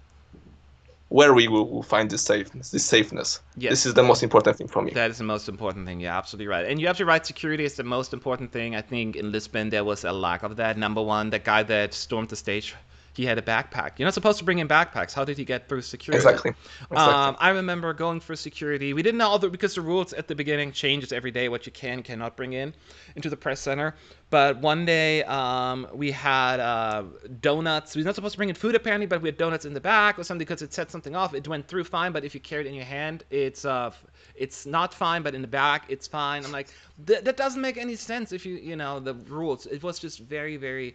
where we will find this safeness. Yes. This is the most important thing for me. That is the most important thing. You're absolutely right. And you're absolutely right. Security is the most important thing. I think in Lisbon there was a lack of that. Number one, the guy that stormed the stage, he had a backpack. You're not supposed to bring in backpacks. How did he get through security? Exactly. I remember going for security. We didn't know all the, because the rules at the beginning changes every day what you cannot bring in into the press center. But one day we had donuts. We were not supposed to bring in food apparently, but we had donuts in the back or something because it set something off. It went through fine, but if you carry it in your hand, it's not fine, but in the back it's fine. I'm like, that doesn't make any sense if you know the rules. It was just very, very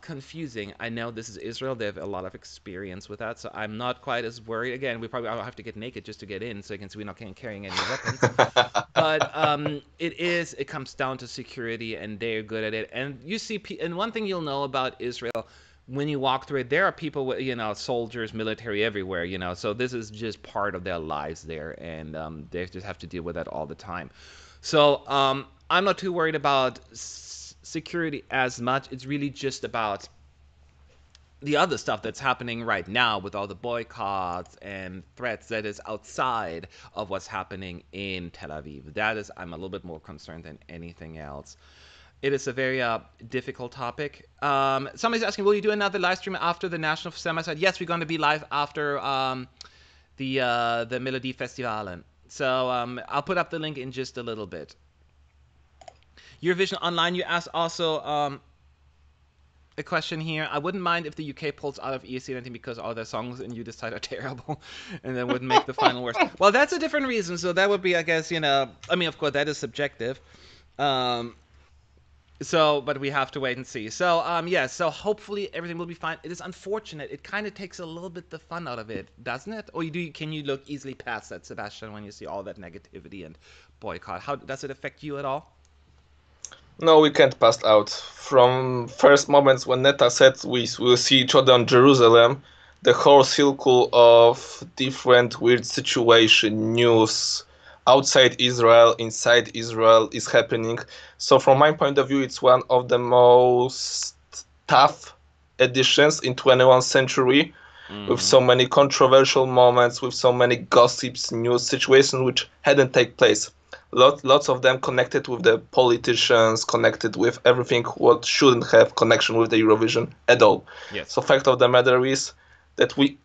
confusing. I know this is Israel. They have a lot of experience with that, so I'm not quite as worried. Again, I'll have to get naked just to get in, so you can see we're not carrying any weapons. But it comes down to security, and they're good at it. And you see, and one thing you'll know about Israel, when you walk through it, there are people with, soldiers, military everywhere, so this is just part of their lives there, and they just have to deal with that all the time. So I'm not too worried about security as much. It's really just about the other stuff that's happening right now with all the boycotts and threats that is outside of what's happening in Tel Aviv. That is, I'm a little bit more concerned than anything else. It is a very difficult topic. Somebody's asking, will you do another live stream after the national semi-side? Yes, we're going to be live after the Melodifestivalen. So I'll put up the link in just a little bit. Eurovision Online, you asked also a question here. I wouldn't mind if the UK pulls out of ESC because all their songs in You Decide are terrible and that wouldn't make the final worse. Well, that's a different reason. So that would be, I guess, I mean, of course, that is subjective. So, but we have to wait and see. So, yeah, so hopefully everything will be fine. It is unfortunate. It kind of takes a little bit the fun out of it, doesn't it? Or can you look easily past that, Sebastian, when you see all that negativity and boycott? How does it affect you at all? No, we can't pass out. From first moments when Neta said we will see each other in Jerusalem, the whole circle of different weird situation, news, outside Israel, inside Israel is happening. So from my point of view, it's one of the most tough editions in 21st century, with so many controversial moments, with so many gossips, news situations which hadn't taken place. Lots of them connected with the politicians, connected with everything what shouldn't have connection with the Eurovision at all. Yes. So fact of the matter is that we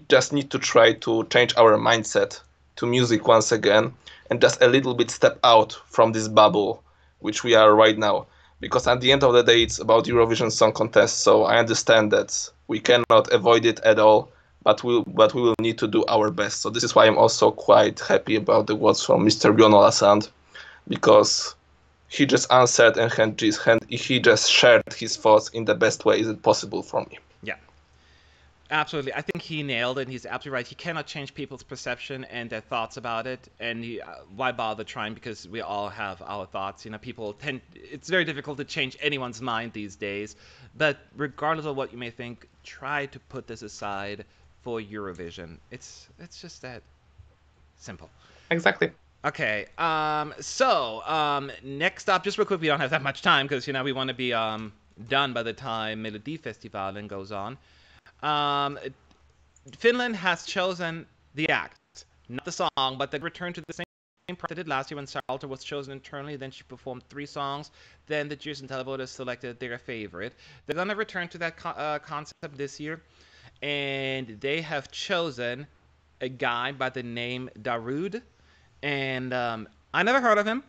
just need to try to change our mindset to music once again and just a little bit step out from this bubble which we are right now. Because at the end of the day, it's about Eurovision Song Contest. So I understand that we cannot avoid it at all, but we will need to do our best. So this is why I'm also quite happy about the words from Mr. Bilal Hassani, because he just answered and he just shared his thoughts in the best way is it possible for me. Yeah. Absolutely. I think he nailed it. He's absolutely right. He cannot change people's perception and their thoughts about it. And why bother trying? Because we all have our thoughts. It's very difficult to change anyone's mind these days. But regardless of what you may think, try to put this aside for Eurovision. It's just that simple. Exactly. Okay. So next up, just real quick, we don't have that much time because we want to be done by the time Melodifestivalen goes on. Finland has chosen the act, not the song, but they returned to the same part they did last year when Saralta was chosen internally. Then she performed 3 songs. Then the judges and televoters selected their favorite. They're going to return to that concept this year. and they have chosen a guy by the name Darude, and I never heard of him,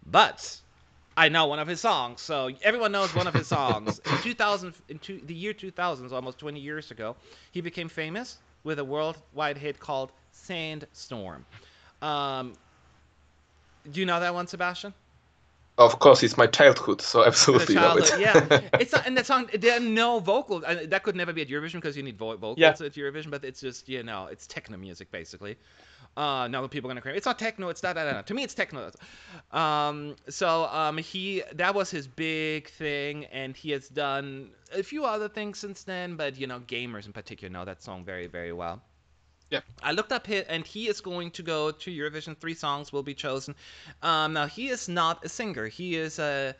but I know one of his songs. So everyone knows one of his songs. In 2000, the year 2000, almost 20 years ago, he became famous with a worldwide hit called "Sandstorm." Um, do you know that one, Sebastian? Of course, it's my childhood, so The absolutely love childhood, yeah. it. It's not, and that song, there are no vocals. That could never be at Eurovision because you need Yeah. vocals at Eurovision. But it's just, it's techno music basically. Now people are gonna cry. It's not techno. It's that. To me, it's techno. He that was his big thing, and he has done a few other things since then. But gamers in particular know that song very, very well. Yeah. I looked up hit, and he is going to go to Eurovision. 3 songs will be chosen. Now he is not a singer. He is a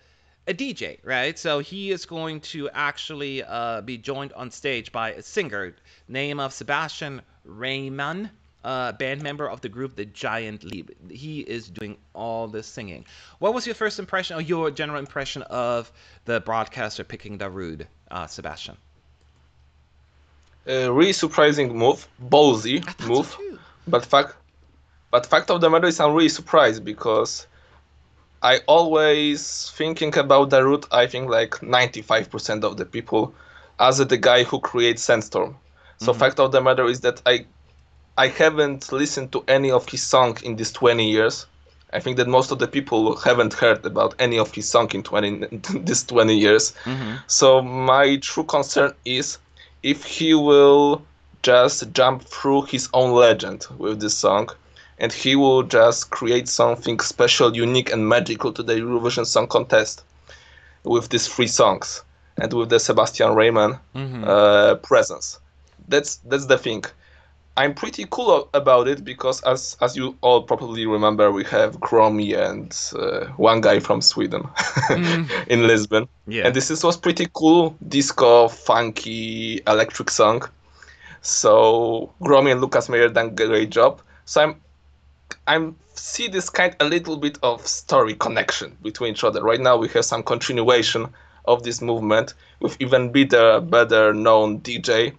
DJ, right? So he is going to actually be joined on stage by a singer, name of Sebastian Rayman, band member of the group The Giant Leap. He is doing all the singing. What was your first impression, or your general impression of the broadcaster picking Darude, Sebastian? A really surprising move, ballsy I thought so move, too. but fact of the matter is I'm really surprised because I always thinking about Darude. I think like 95% of the people as the guy who creates Sandstorm. So Mm-hmm. fact of the matter is that I haven't listened to any of his song in these 20 years. I think that most of the people haven't heard about any of his song in these 20 years. Mm-hmm. So my true concern is if he will just jump through his own legend with this song, and he will just create something special, unique, and magical to the Eurovision Song Contest with these 3 songs and with the Sebastian Rayman Mm-hmm. presence. That's the thing. I'm pretty cool about it because, as you all probably remember, we have Gromi and one guy from Sweden Mm. in Lisbon, Yeah. and was pretty cool, disco, funky, electric song. So Gromi and Lucas Meyer done a great job. So I'm see this kind a little bit of story connection between each other. Right now we have some continuation of this movement with even better known DJ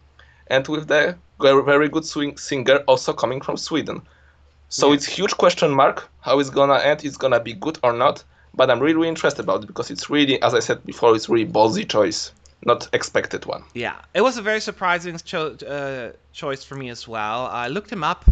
and with the very good swing singer also coming from Sweden. So Yeah. it's huge question mark how it's gonna end. It's gonna be good or not. But I'm really interested about it because it's really, as I said before, it's really ballsy choice, not expected one. Yeah, it was a very surprising choice for me as well. I looked him up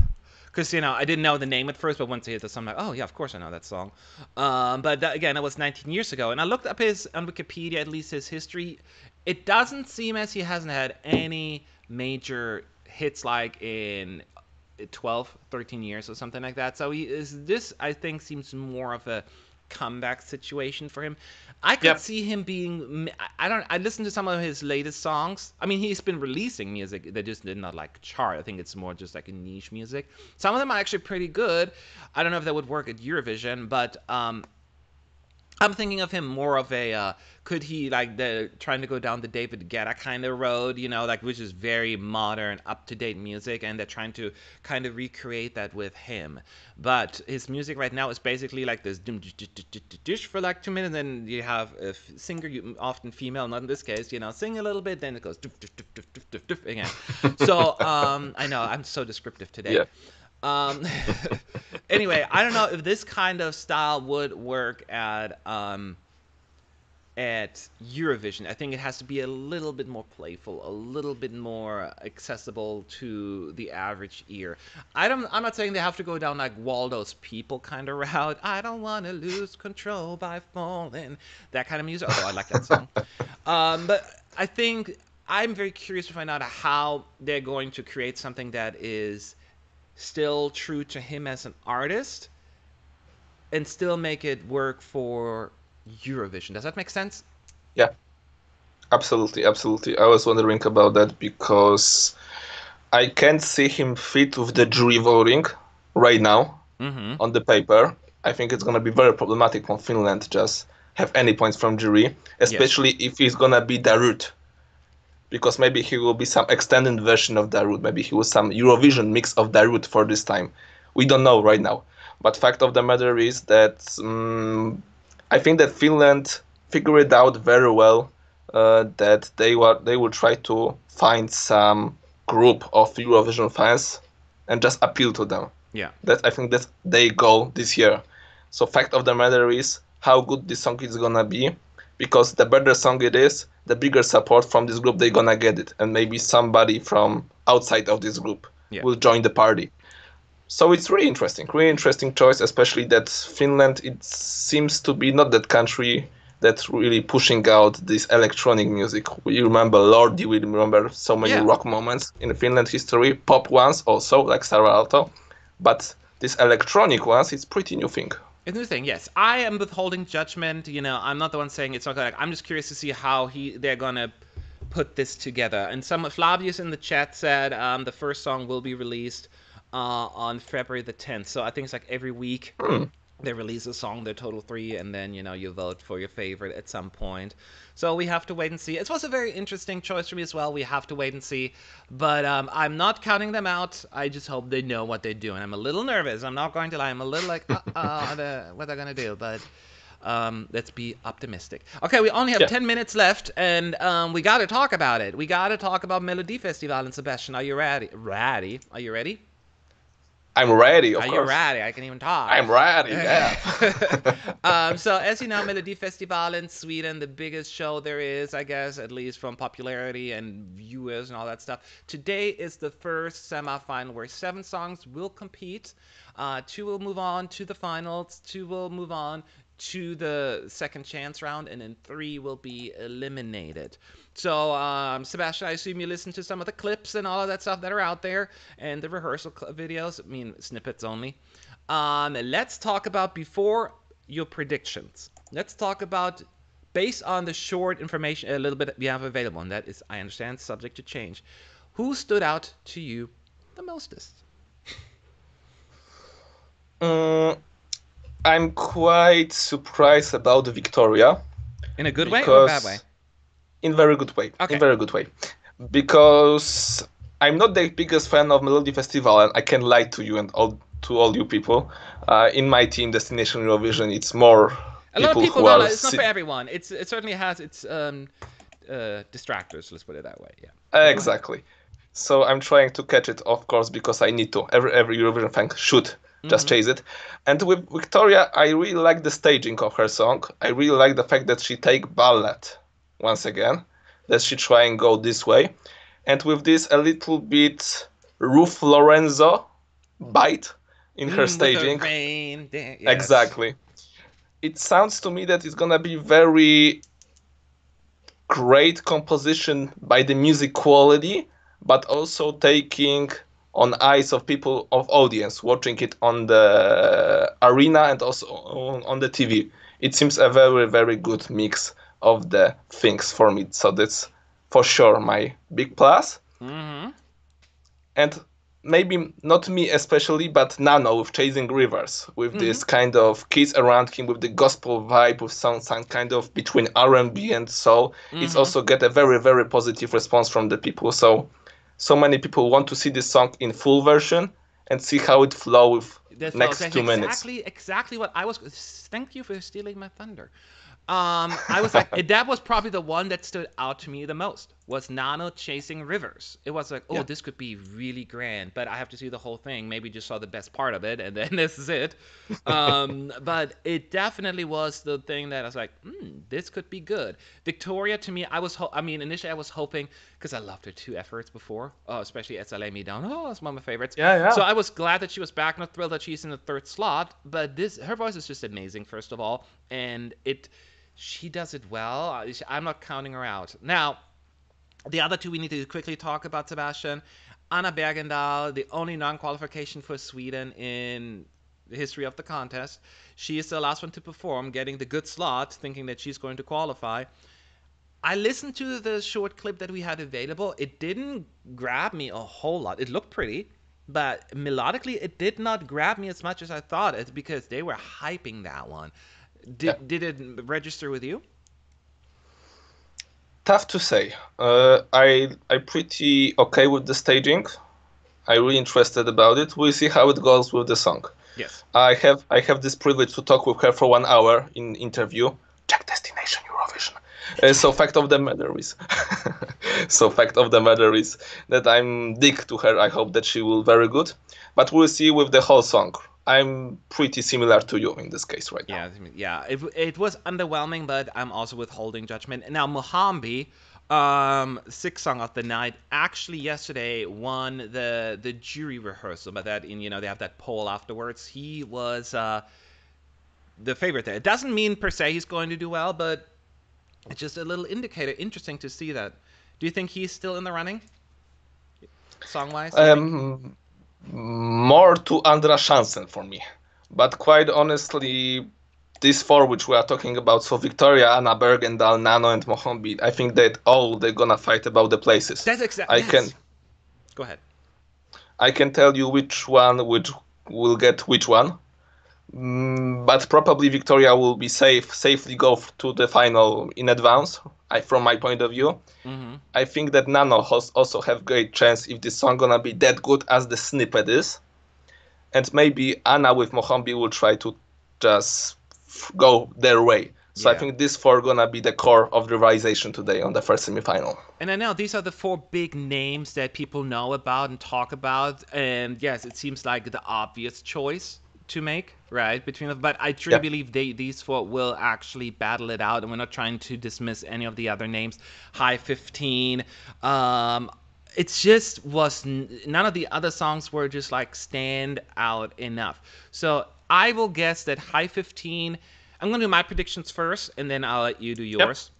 because I didn't know the name at first, but once I heard the song, I'm like, oh yeah, of course I know that song. But again, that was 19 years ago, and I looked up his on Wikipedia, at least his history. It doesn't seem as he hasn't had any major hits like in 12, 13 years or something like that. So he is this, I think, seems more of a comeback situation for him. I could Yep. see him being. I don't. I listened to some of his latest songs. I mean, he's been releasing music that just did not like chart. I think it's more just like a niche music. Some of them are actually pretty good. I don't know if that would work at Eurovision, but I'm thinking of him more of a could he like the trying to go down the David Guetta kind of road, like which is very modern, up to date music, and they're trying to kind of recreate that with him. But his music right now is basically like this dish for like 2 minutes, then you have a singer, often female, not in this case, sing a little bit, then it goes again. So I know I'm so descriptive today. Yeah. Um, anyway, I don't know if this kind of style would work at Eurovision. I think it has to be a little bit more playful, a little bit more accessible to the average ear. I'm not saying they have to go down like Waldo's People kind of route. I don't want to lose control by falling. That kind of music. Although I like that song. But I think I'm very curious to find out how they're going to create something that is still true to him as an artist and still make it work for Eurovision. Does that make sense? Yeah. Absolutely, absolutely. I was wondering about that because I can't see him fit with the jury voting right now Mm-hmm. on the paper. I think it's gonna be very problematic for Finland to just have any points from jury, Yes. especially if he's gonna be Darude, because maybe he will be some extended version of Darude. Maybe he was some Eurovision mix of Darude for this time. We don't know right now. But fact of the matter is that I think that Finland figured it out very well that they will try to find some group of Eurovision fans and just appeal to them. Yeah. I think that's their goal this year. So fact of the matter is how good this song is gonna be, because the better song it is, the bigger support from this group they're gonna get it, and maybe somebody from outside of this group will join the party. So it's really interesting choice, especially that Finland, it seems to be not that country that's really pushing out this electronic music. We remember Lordi, we remember so many rock moments in Finland history, pop ones also, like Sara Alto, but this electronic ones, it's pretty new thing. It's a new thing, yes. I am withholding judgment. I'm not the one saying it's not gonna. I'm just curious to see how they're gonna put this together. And Flavius in the chat said the first song will be released on February the 10th. So I think it's like every week they release a song, their total 3, and then you vote for your favorite at some point. So we have to wait and see. It was a very interesting choice for me as well. We have to wait and see. But I'm not counting them out. I just hope they know what they're doing. I'm a little nervous. I'm not going to lie. I'm a little like, what they're going to do. But let's be optimistic. Okay, we only have 10 minutes left, and we got to talk about it. We got to talk about Melodifestivalen. Sebastian, are you ready? Are you ready? I'm ready, of course. Are you ready? I can even talk. I'm ready, yeah. So, as you know, Melodifestivalen in Sweden, the biggest show there is, I guess, at least from popularity and viewers and all that stuff. Today is the first semifinal where 7 songs will compete. 2 will move on to the finals. 2 will move on to the second chance round, and then 3 will be eliminated. So, Sebastian, I assume you listened to some of the clips and all of that stuff that are out there, and the rehearsal videos. I mean, snippets only. Let's talk about, before your predictions, let's talk about, based on the short information, a little bit we have available, and that is, I understand, subject to change. Who stood out to you the mostest? I'm quite surprised about Victoria. In a good way or a bad way? In very good way. Okay. In very good way. Because I'm not the biggest fan of Melodifestivalen, and I can lie to you and to all you people. In my team, Destination Eurovision, it's more a lot of people don't like, it's not for everyone. It certainly has its distractors, let's put it that way. Yeah. Exactly. So I'm trying to catch it, of course, because I need to. Every Eurovision fan should just chase it. And with Victoria, I really like the staging of her song. I really like the fact that she take ballad once again, that she try and go this way. And with this a little bit Ruth Lorenzo bite in her staging. Yes. Exactly. It sounds to me that it's gonna be very great composition by the music quality, but also taking on eyes of people, of audience watching it on the arena and also on the TV. It seems a very, very good mix of the things for me. So that's for sure my big plus. And maybe not me especially, but Nano with Chasing Rivers, with this kind of kids around him, with the gospel vibe, with some kind of between R&B and soul. It's also get a very, very positive response from the people. So many people want to see this song in full version and see how it flows next 2 minutes. Exactly what I was. Thank you for stealing my thunder. I was like, that was probably the one that stood out to me the most, was Nano Chasing Rivers. It was like, this could be really grand, but I have to see the whole thing. Maybe just saw the best part of it, and then this is it. But it definitely was the thing that I was like, this could be good. Victoria, to me, initially I was hoping, because I loved her 2 efforts before, especially As I Lay Me Down. Oh, it's one of my favorites. Yeah. So I was glad that she was back, not thrilled that she's in the 3rd slot, but her voice is just amazing, first of all, and she does it well. I'm not counting her out. Now, the other 2 we need to quickly talk about, Sebastian. Anna Bergendahl, the only non-qualification for Sweden in the history of the contest. She is the last one to perform, getting the good slot, thinking that she's going to qualify. I listened to the short clip that we had available. It didn't grab me a whole lot. It looked pretty, but melodically, it did not grab me as much as I thought. It's because they were hyping that one. Did it register with you? Tough to say. I'm pretty okay with the staging. I'm really interested about it. We'll see how it goes with the song. Yes. I have this privilege to talk with her for 1 hour in interview. Check Destination Eurovision. So fact of the matter is, so fact of the matter is that I'm dig to her. I hope that she will very good, but we'll see with the whole song. I'm pretty similar to you in this case right now. Yeah, yeah. It was underwhelming, but I'm also withholding judgment. And now Mohambi, sixth song of the night, actually yesterday won the jury rehearsal. But that in they have that poll afterwards. He was the favorite there. It doesn't mean per se he's going to do well, but it's just a little indicator. Interesting to see that. Do you think he's still in the running, song wise? More to Andra Chansen for me, but quite honestly, these four which we are talking about, so Victoria, Anna Bergendahl, Nano, and Mohombi, I think that all they're gonna fight about the places. That's exactly. I can Yes. Go ahead. I can tell you which one which will get which one. But probably Victoria will be safely go to the final in advance. From my point of view, Mm-hmm. I think that Nano has also have great chance if this song gonna be that good as the snippet is, and maybe Anna with Mohambi will try to just go their way. So I Yeah. think these four gonna be the core of the rivalization today on the first semifinal. And I know these are the four big names that people know about and talk about. And yes, it seems like the obvious choice to make, right, between them. But I truly Yeah, believe these four will actually battle it out. And we're not trying to dismiss any of the other names. High 15. It just was none of the other songs were just like stand out enough. So I will guess that High 15. I'm going to do my predictions first, and then I'll let you do yep, yours.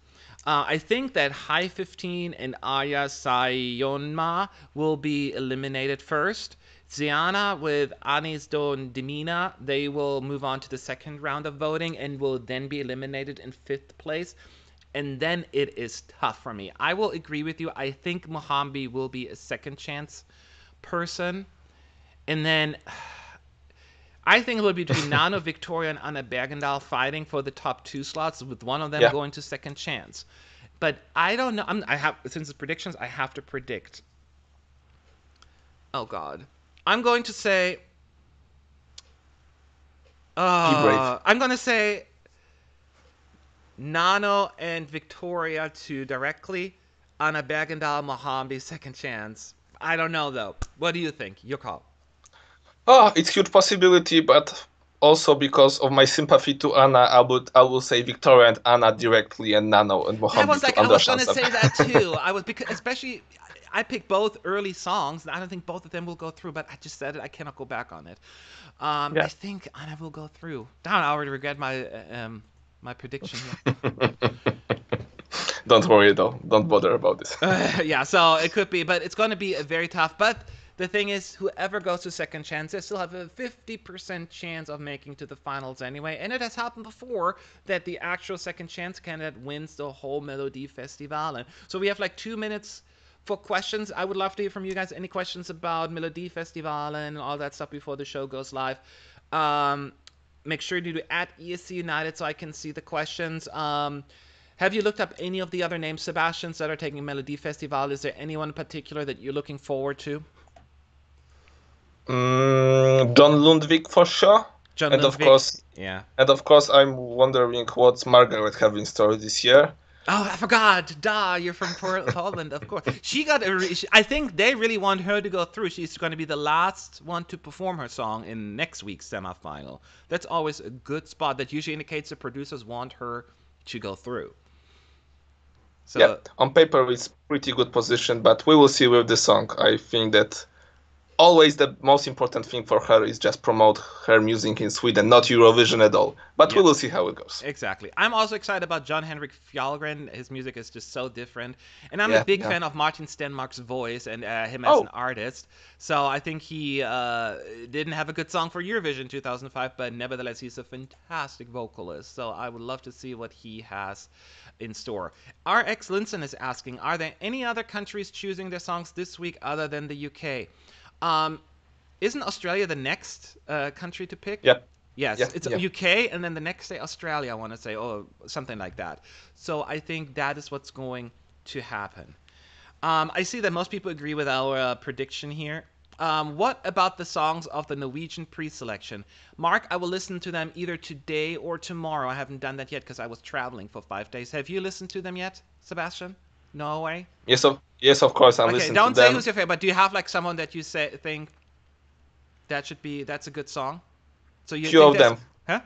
I think that High 15 and Aya Sayonma will be eliminated first. Ziana with Anis Don Demina, they will move on to the second round of voting and will then be eliminated in fifth place. And then it is tough for me. I will agree with you. I think Mohambi will be a second chance person. And then I think it will be between Nano, Victoria, and Anna Bergendahl fighting for the top two slots, with one of them yeah. going to second chance. But I don't know. I have since it's predictions, I have to predict. Oh God, I'm going to say. Be brave. I'm going to say Nano and Victoria to directly. Anna Bergendahl, Mohambi, second chance. I don't know though. What do you think? Your call. Oh, it's huge possibility, but also because of my sympathy to Anna, I will say Victoria and Anna directly, and Nano and That Mohambi was to like I Andra was gonna Chansen. say that too. I was because especially I picked both early songs, and I don't think both of them will go through. But I just said it. I cannot go back on it. I Yeah. think Anna will go through. Darn, I already regret my prediction here. Don't worry though. Don't bother about this. Yeah, so it could be, but it's going to be a very tough. But the thing is, whoever goes to second chance, they still have a 50% chance of making to the finals anyway. And it has happened before that the actual second chance candidate wins the whole Melodifestivalen. So we have like 2 minutes for questions. I would love to hear from you guys. Any questions about Melodifestivalen and all that stuff before the show goes live? Um, Make sure to do at ESC United so I can see the questions. Have you looked up any of the other names, Sebastians, that are taking Melodifestivalen? Is there anyone in particular that you're looking forward to? John Lundvik for sure, John and of Lundvik. course, Yeah. I'm wondering what's Margaret have in store this year. Oh, I forgot. Da, you're from Poland, of course. She got I think they really want her to go through. She's going to be the last one to perform her song in next week's semifinal. That's always a good spot. That usually indicates the producers want her to go through. Yeah, So on paper it's pretty good position, but we will see with the song. I think that always the most important thing for her is just promote her music in Sweden, not Eurovision at all. But we yeah, will see how it goes. exactly. I'm also excited about John Henrik Fjallgren. His music is just so different. And I'm a Yeah, big yeah. fan of Martin Stenmark's voice and him as an Oh, artist. So I think he didn't have a good song for Eurovision 2005, but nevertheless, he's a fantastic vocalist. So I would love to see what he has in store. RX Linson is asking, are there any other countries choosing their songs this week other than the UK? Um, isn't Australia the next country to pick? yeah, Yes, yeah, it's yeah. UK and then the next day Australia, I want to say, or something like that. So I think that is what's going to happen. I see that most people agree with our prediction here. What about the songs of the Norwegian pre-selection? Mark, I will listen to them either today or tomorrow. I haven't done that yet because I was traveling for 5 days. Have you listened to them yet, Sebastian? No way. Yes, of course, I'm Okay, listening to don't say them. who's your favorite, but do you have like someone that you say think that's a good song? So you Few think of that's them. huh?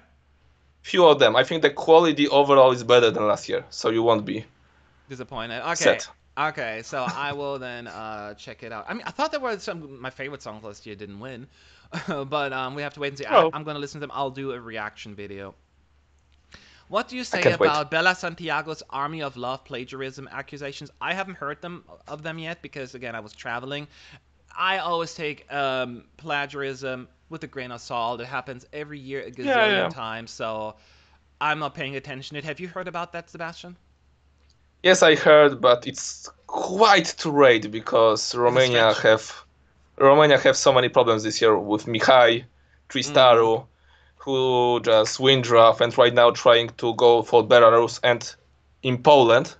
Few of them. I think the quality overall is better than last year, so you won't be Disappointed. Okay. sad. Okay, so I will then check it out. I mean, I thought there were some my favorite songs last year didn't win, but we have to wait and see. Oh, I'm gonna listen to them. I'll do a reaction video. What do you I say can't wait. about Bella Santiago's Army of Love plagiarism accusations? I haven't heard them yet because again I was traveling. I always take plagiarism with a grain of salt. It happens every year a Yeah, gazillion yeah. times, so I'm not paying attention to it. Have you heard about that, Sebastian? Yes, I heard, but it's quite too late because It's a stretch. Romania have so many problems this year with Mihai, Mm, Tristaru, who just win draft and right now trying to go for Belarus and in Poland.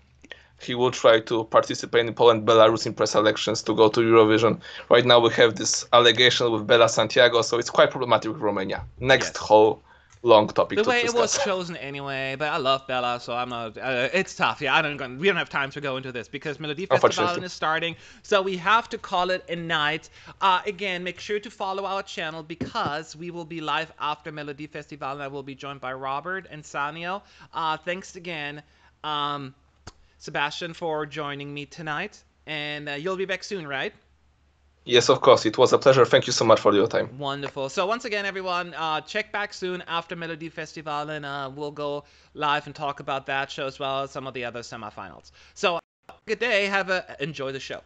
He will try to participate in Poland, Belarus in pre-selections to go to Eurovision. Right now we have this allegation with Bella Santiago, so it's quite problematic with Romania. Next yes. whole long topic The to way it was discuss. chosen anyway, but I love Bella, so I'm not. It's tough. Yeah, we don't have time to go into this because Melodifestivalen Unfortunately. is starting, so we have to call it a night. Again, make sure to follow our channel because we will be live after Melodifestivalen. I will be joined by Robert and Sanio. Thanks again, um, Sebastian, for joining me tonight, and you'll be back soon, right? Yes, of course. It was a pleasure. Thank you so much for your time. Wonderful. So once again, everyone, check back soon after Melodifestivalen, and we'll go live and talk about that show as well as some of the other semifinals. So good day. Enjoy the show.